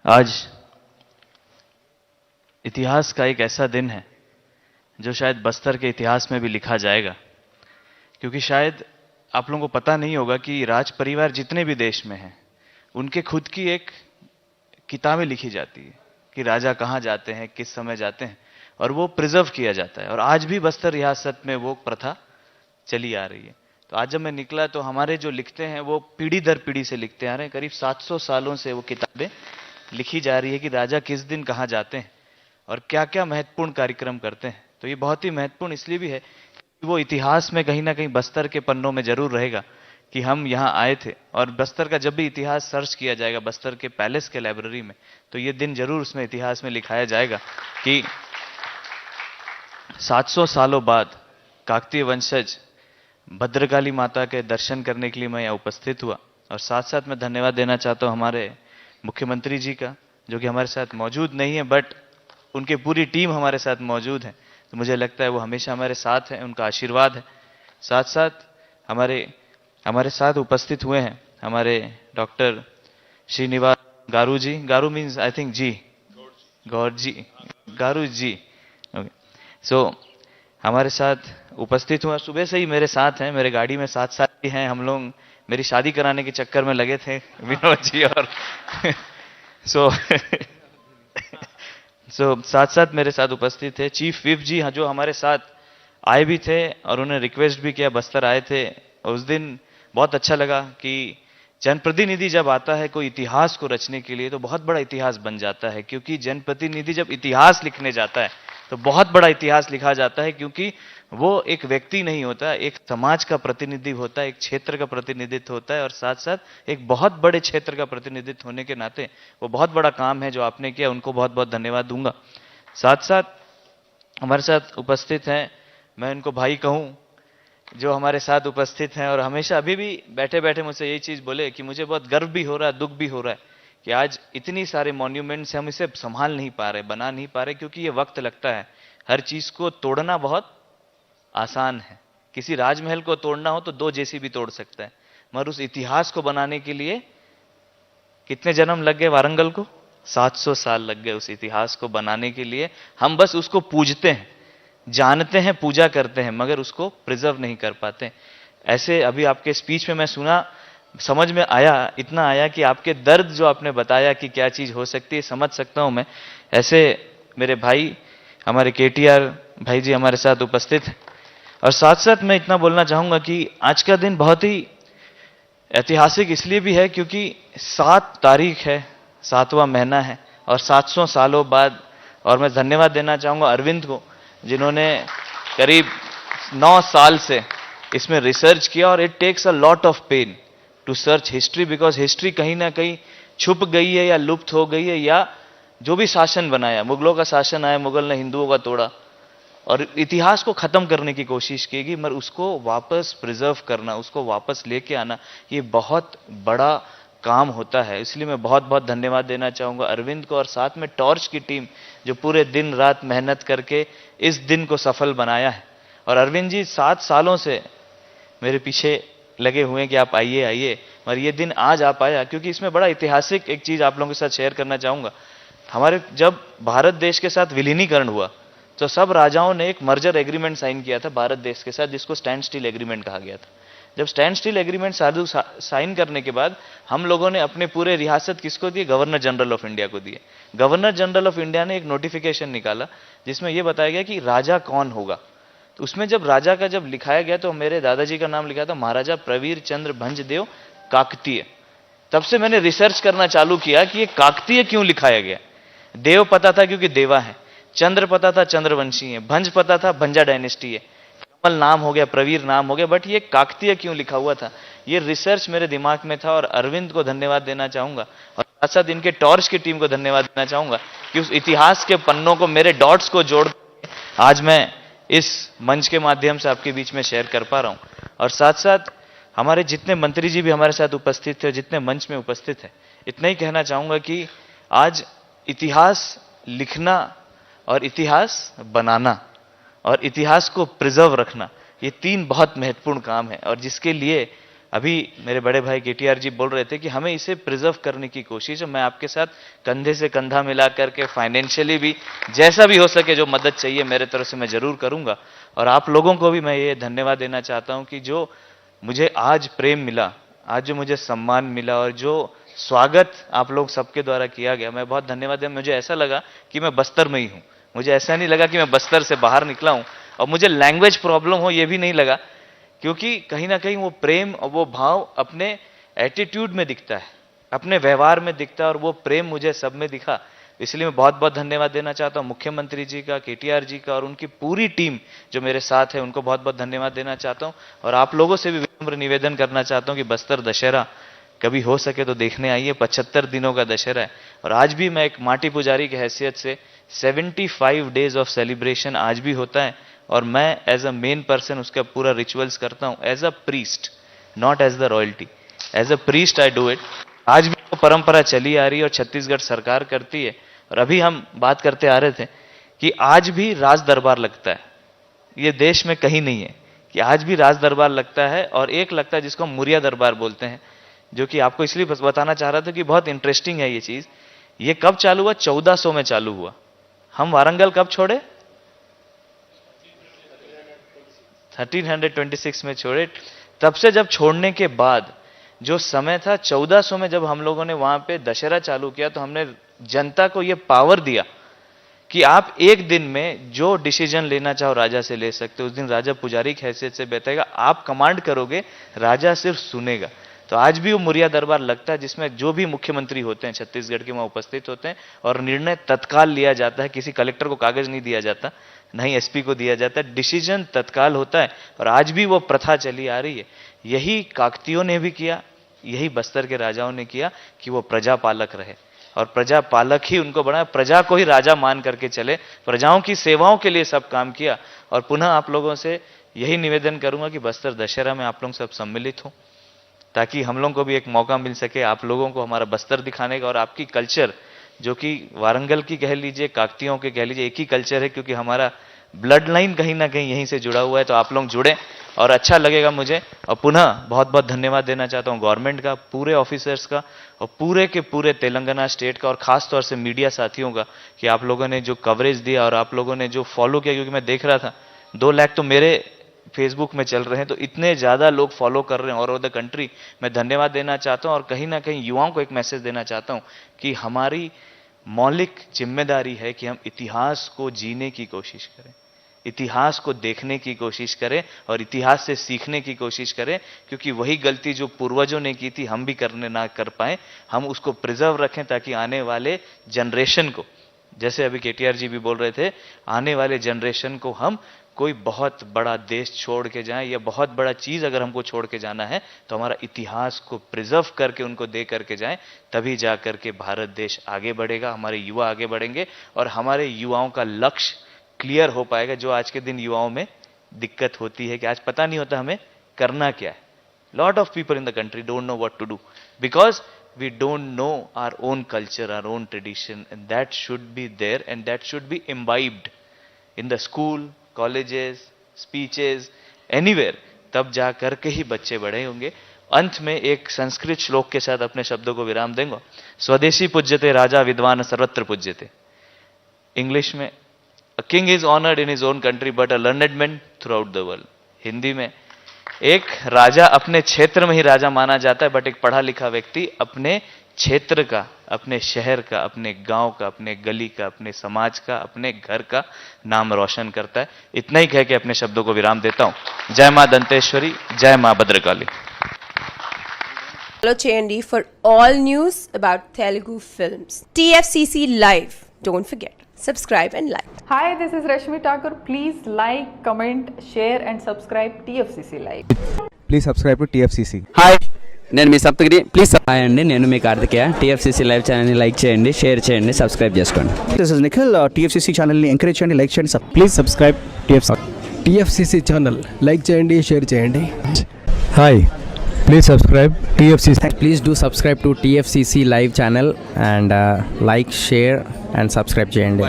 आज इतिहास का एक ऐसा दिन है जो शायद बस्तर के इतिहास में भी लिखा जाएगा, क्योंकि शायद आप लोगों को पता नहीं होगा कि राज परिवार जितने भी देश में हैं उनके खुद की एक किताबें लिखी जाती है कि राजा कहाँ जाते हैं, किस समय जाते हैं, और वो प्रिजर्व किया जाता है। और आज भी बस्तर रियासत में वो प्रथा चली आ रही है। तो आज जब मैं निकला तो हमारे जो लिखते हैं वो पीढ़ी दर पीढ़ी से लिखते आ रहे हैं। करीब 700 सालों से वो किताबें लिखी जा रही है कि राजा किस दिन कहाँ जाते हैं और क्या क्या महत्वपूर्ण कार्यक्रम करते हैं। तो ये बहुत ही महत्वपूर्ण इसलिए भी है कि वो इतिहास में कहीं ना कहीं बस्तर के पन्नों में जरूर रहेगा कि हम यहाँ आए थे। और बस्तर का जब भी इतिहास सर्च किया जाएगा बस्तर के पैलेस के लाइब्रेरी में, तो ये दिन जरूर उसमें इतिहास में लिखाया जाएगा कि 700 सालों बाद काकतीय वंशज भद्रकाली माता के दर्शन करने के लिए मैं यहाँ उपस्थित हुआ। और साथ साथ मैं धन्यवाद देना चाहता हूँ हमारे मुख्यमंत्री जी का, जो कि हमारे साथ मौजूद नहीं है बट उनकी पूरी टीम हमारे साथ मौजूद है। तो मुझे लगता है वो हमेशा हमारे साथ हैं, उनका आशीर्वाद है। साथ साथ हमारे साथ उपस्थित हुए हैं हमारे doctor Srinivas garu ji. Garu means I think ji, Gaur ji, garu ji. Okay, so हमारे साथ उपस्थित हुआ, सुबह से ही मेरे साथ हैं, मेरे गाड़ी में साथ साथ ही हैं। हम लोग मेरी शादी कराने के चक्कर में लगे थे विनोद जी और सो साथ साथ मेरे साथ उपस्थित थे चीफ विप जी, जो हमारे साथ आए भी थे और उन्हें रिक्वेस्ट भी किया, बस्तर आए थे। उस दिन बहुत अच्छा लगा कि जनप्रतिनिधि जब आता है कोई इतिहास को रचने के लिए तो बहुत बड़ा इतिहास बन जाता है, क्योंकि जनप्रतिनिधि जब इतिहास लिखने जाता है तो बहुत बड़ा इतिहास लिखा जाता है, क्योंकि वो एक व्यक्ति नहीं होता, एक समाज का प्रतिनिधित्व होता है, एक क्षेत्र का प्रतिनिधित्व होता है। और साथ साथ एक बहुत बड़े क्षेत्र का प्रतिनिधित्व होने के नाते वो बहुत बड़ा काम है जो आपने किया, उनको बहुत बहुत धन्यवाद दूंगा। साथ साथ हमारे साथ उपस्थित हैं, मैं इनको भाई कहूं, जो हमारे साथ उपस्थित हैं और हमेशा अभी भी बैठे बैठे मुझसे यही चीज बोले कि मुझे बहुत गर्व भी हो रहा है, दुख भी हो रहा है कि आज इतनी सारे मॉन्यूमेंट्स हम इसे संभाल नहीं पा रहे, बना नहीं पा रहे, क्योंकि ये वक्त लगता है। हर चीज को तोड़ना बहुत आसान है, किसी राजमहल को तोड़ना हो तो 2 जेसीबी तोड़ सकता है, मगर उस इतिहास को बनाने के लिए कितने जन्म लग गए वारंगल को? 700 साल लग गए उस इतिहास को बनाने के लिए। हम बस उसको पूजते हैं, जानते हैं, पूजा करते हैं, मगर उसको प्रिजर्व नहीं कर पाते। ऐसे अभी आपके स्पीच में मैं सुना, समझ में आया, इतना आया कि आपके दर्द जो आपने बताया कि क्या चीज हो सकती है, समझ सकता हूं मैं। ऐसे मेरे भाई हमारे केटीआर भाई जी हमारे साथ उपस्थित हैं। और साथ साथ मैं इतना बोलना चाहूंगा कि आज का दिन बहुत ही ऐतिहासिक इसलिए भी है क्योंकि 7 तारीख है, 7वां महीना है और 700 सालों बाद। और मैं धन्यवाद देना चाहूंगा अरविंद को, जिन्होंने करीब 9 साल से इसमें रिसर्च किया। और it takes a lot of pain to search history, because history कहीं ना कहीं छुप गई है या लुप्त हो गई है, या जो भी शासन बनाया, मुगलों का शासन आया, मुगल ने हिंदुओं का तोड़ा और इतिहास को खत्म करने की कोशिश की, मगर उसको वापस प्रिजर्व करना, उसको वापस लेके आना, ये बहुत बड़ा काम होता है। इसलिए मैं बहुत बहुत धन्यवाद देना चाहूंगा अरविंद को और साथ में टॉर्च की टीम, जो पूरे दिन रात मेहनत करके इस दिन को सफल बनाया है। और अरविंद जी 7 सालों से मेरे पीछे लगे हुए हैं कि आप आइए आइए, और ये दिन आज आप आया, क्योंकि इसमें बड़ा ऐतिहासिक एक चीज आप लोगों के साथ शेयर करना चाहूंगा। हमारे जब भारत देश के साथ विलीनीकरण हुआ तो सब राजाओं ने एक मर्जर एग्रीमेंट साइन किया था भारत देश के साथ, जिसको स्टैंड स्टिल एग्रीमेंट कहा गया था। जब स्टैंड स्टिल एग्रीमेंट साइन करने के बाद हम लोगों ने अपने पूरे रियासत किसको दिए? गवर्नर जनरल ऑफ इंडिया को दिए। गवर्नर जनरल ऑफ इंडिया ने एक नोटिफिकेशन निकाला जिसमें यह बताया गया कि राजा कौन होगा। तो उसमें जब राजा का जब लिखाया गया तो मेरे दादाजी का नाम लिखा था महाराजा प्रवीर चंद्र भंजदेव काकतीय। तब से मैंने रिसर्च करना चालू किया कि ये काकतीय क्यों लिखाया गया। देव पता था क्योंकि देवा है, चंद्र पता था चंद्रवंशी है, भंज पता था भंजा डायनेस्टी है, कमल नाम हो गया, प्रवीर नाम हो गया, बट ये काकतीय क्यों लिखा हुआ था, ये रिसर्च मेरे दिमाग में था। और अरविंद को धन्यवाद देना चाहूंगा और साथ साथ इनके टॉर्च की टीम को धन्यवाद देना चाहूंगा कि उस इतिहास के पन्नों को, मेरे डॉट्स को जोड़ आज मैं इस मंच के माध्यम से आपके बीच में शेयर कर पा रहा हूं। और साथ साथ हमारे जितने मंत्री जी भी हमारे साथ उपस्थित थे, जितने मंच में उपस्थित है, इतना ही कहना चाहूंगा कि आज इतिहास लिखना और इतिहास बनाना और इतिहास को प्रिजर्व रखना, ये 3 बहुत महत्वपूर्ण काम है। और जिसके लिए अभी मेरे बड़े भाई केटीआर जी बोल रहे थे कि हमें इसे प्रिजर्व करने की कोशिश है। मैं आपके साथ कंधे से कंधा मिला करके फाइनेंशियली भी जैसा भी हो सके जो मदद चाहिए मेरे तरफ से मैं जरूर करूंगा। और आप लोगों को भी मैं ये धन्यवाद देना चाहता हूं कि जो मुझे आज प्रेम मिला, आज जो मुझे सम्मान मिला और जो स्वागत आप लोग सबके द्वारा किया गया, मैं बहुत धन्यवाद दिया। मुझे ऐसा लगा कि मैं बस्तर में ही हूं, मुझे ऐसा नहीं लगा कि मैं बस्तर से बाहर निकला हूं। और मुझे लैंग्वेज प्रॉब्लम हो ये भी नहीं लगा, क्योंकि कहीं ना कहीं वो प्रेम और वो भाव अपने एटीट्यूड में दिखता है, अपने व्यवहार में दिखता है, और वो प्रेम मुझे सब में दिखा। इसलिए मैं बहुत बहुत धन्यवाद देना चाहता हूं मुख्यमंत्री जी का, केटीआर जी का और उनकी पूरी टीम जो मेरे साथ है, उनको बहुत बहुत धन्यवाद देना चाहता हूं। और आप लोगों से भी विनम्र निवेदन करना चाहता हूं कि बस्तर दशहरा कभी हो सके तो देखने आइए। 75 दिनों का दशहरा है, और आज भी मैं एक माटी पुजारी की हैसियत से 75 डेज ऑफ सेलिब्रेशन आज भी होता है, और मैं एज अ मेन पर्सन उसका पूरा रिचुअल्स करता हूं, as a priest, not as the royalty, as a priest I do it. आज भी वो परंपरा चली आ रही है और छत्तीसगढ़ सरकार करती है। और अभी हम बात करते आ रहे थे कि आज भी राज दरबार लगता है, ये देश में कहीं नहीं है कि आज भी राज दरबार लगता है। और एक लगता है जिसको हम मुरिया दरबार बोलते हैं, जो कि आपको इसलिए बताना चाह रहा था कि बहुत इंटरेस्टिंग है ये चीज। ये कब चालू हुआ? 1400 में चालू हुआ। हम वारंगल कब छोड़े? 1326 में छोड़े। तब से जब छोड़ने के बाद जो समय था 1400 में, जब हम लोगों ने वहां पे दशहरा चालू किया, तो हमने जनता को यह पावर दिया कि आप एक दिन में जो डिसीजन लेना चाहो राजा से ले सकते हो। उस दिन राजा पुजारी की हैसियत से बैठेगा, आप कमांड करोगे, राजा सिर्फ सुनेगा। तो आज भी वो मुरिया दरबार लगता है, जिसमें जो भी मुख्यमंत्री होते हैं छत्तीसगढ़ के वहां उपस्थित होते हैं, और निर्णय तत्काल लिया जाता है। किसी कलेक्टर को कागज नहीं दिया जाता, नहीं एसपी को दिया जाता है, डिसीजन तत्काल होता है। और आज भी वो प्रथा चली आ रही है। यही काकतियों ने भी किया, यही बस्तर के राजाओं ने किया कि वो प्रजा पालक रहे, और प्रजा पालक ही उनको बनाया, प्रजा को ही राजा मान करके चले, प्रजाओं की सेवाओं के लिए सब काम किया। और पुनः आप लोगों से यही निवेदन करूंगा कि बस्तर दशहरा में आप लोग सब सम्मिलित हो, ताकि हम लोगों को भी एक मौका मिल सके आप लोगों को हमारा बस्तर दिखाने का। और आपकी कल्चर, जो कि वारंगल की कह लीजिए, काकतियों के कह लीजिए, एक ही कल्चर है, क्योंकि हमारा ब्लड लाइन कहीं ना कहीं यहीं से जुड़ा हुआ है। तो आप लोग जुड़े और अच्छा लगेगा मुझे। और पुनः बहुत बहुत धन्यवाद देना चाहता हूं गवर्नमेंट का, पूरे ऑफिसर्स का, और पूरे के पूरे तेलंगाना स्टेट का, और खास तौर से मीडिया साथियों का, कि आप लोगों ने जो कवरेज दिया और आप लोगों ने जो फॉलो किया। क्योंकि मैं देख रहा था 2 लाख तो मेरे फेसबुक में चल रहे हैं, तो इतने ज्यादा लोग फॉलो कर रहे हैं ऑल ओवर द कंट्री। मैं धन्यवाद देना चाहता हूं, और कहीं ना कहीं युवाओं को एक मैसेज देना चाहता हूं कि हमारी मौलिक जिम्मेदारी है कि हम इतिहास को जीने की कोशिश करें, इतिहास को देखने की कोशिश करें, और इतिहास से सीखने की कोशिश करें। क्योंकि वही गलती जो पूर्वजों ने की थी हम भी करने ना कर पाए, हम उसको प्रिजर्व रखें, ताकि आने वाले जनरेशन को, जैसे अभी केटीआर जी भी बोल रहे थे, आने वाले जनरेशन को हम कोई बहुत बड़ा देश छोड़ के जाएं, या बहुत बड़ा चीज अगर हमको छोड़ के जाना है, तो हमारा इतिहास को प्रिजर्व करके उनको दे करके जाएं। तभी जा करके भारत देश आगे बढ़ेगा, हमारे युवा आगे बढ़ेंगे, और हमारे युवाओं का लक्ष्य क्लियर हो पाएगा। जो आज के दिन युवाओं में दिक्कत होती है कि आज पता नहीं होता हमें करना क्या है। Lot of people in the country don't know what to do, because we don't know our own culture, our own tradition, and that should be there, and that should be imbibed in the school, colleges, speeches, anywhere. तब जा करके ही बच्चे बड़े होंगे। अंत में एक संस्कृत श्लोक के साथ अपने शब्दों को विराम देंगे। स्वदेशी पूज्यते राजा विद्वान सर्वत्र पूज्यते। इंग्लिश में, a king is honored in his own country but a learned man throughout the world. Hindi में, एक राजा अपने क्षेत्र में ही राजा माना जाता है, बट एक पढ़ा लिखा व्यक्ति अपने क्षेत्र का, अपने शहर का, अपने गांव का, अपने गली का, अपने समाज का, अपने घर का नाम रोशन करता है। इतना ही कह के अपने शब्दों को विराम देता हूं। जय मां दंतेश्वरी, जय मां Bhadrakali. Follow Chendi for all news about Telugu films. TFCC Live. Don't forget. Subscribe and like. Hi, this is Rashmi Thakur. Please like, comment, share and subscribe TFCC Live. Please subscribe to TFCC. Hi, నేను మీ Saptagiri. Please hi అండి, నేను మీ Karthikeya. TFCC live ఛానల్ని like చేయండి, share చేయండి, subscribe చేసుకోండి. This is Nikhil. TFCC ఛానల్ని encourage చేయండి, like చేయండి. Please subscribe TFCC channel like చేయండి, షేర్ చేయండి. Hi, please subscribe TFCC. Please do subscribe to TFCC live channel and like, share and subscribe చేయండి.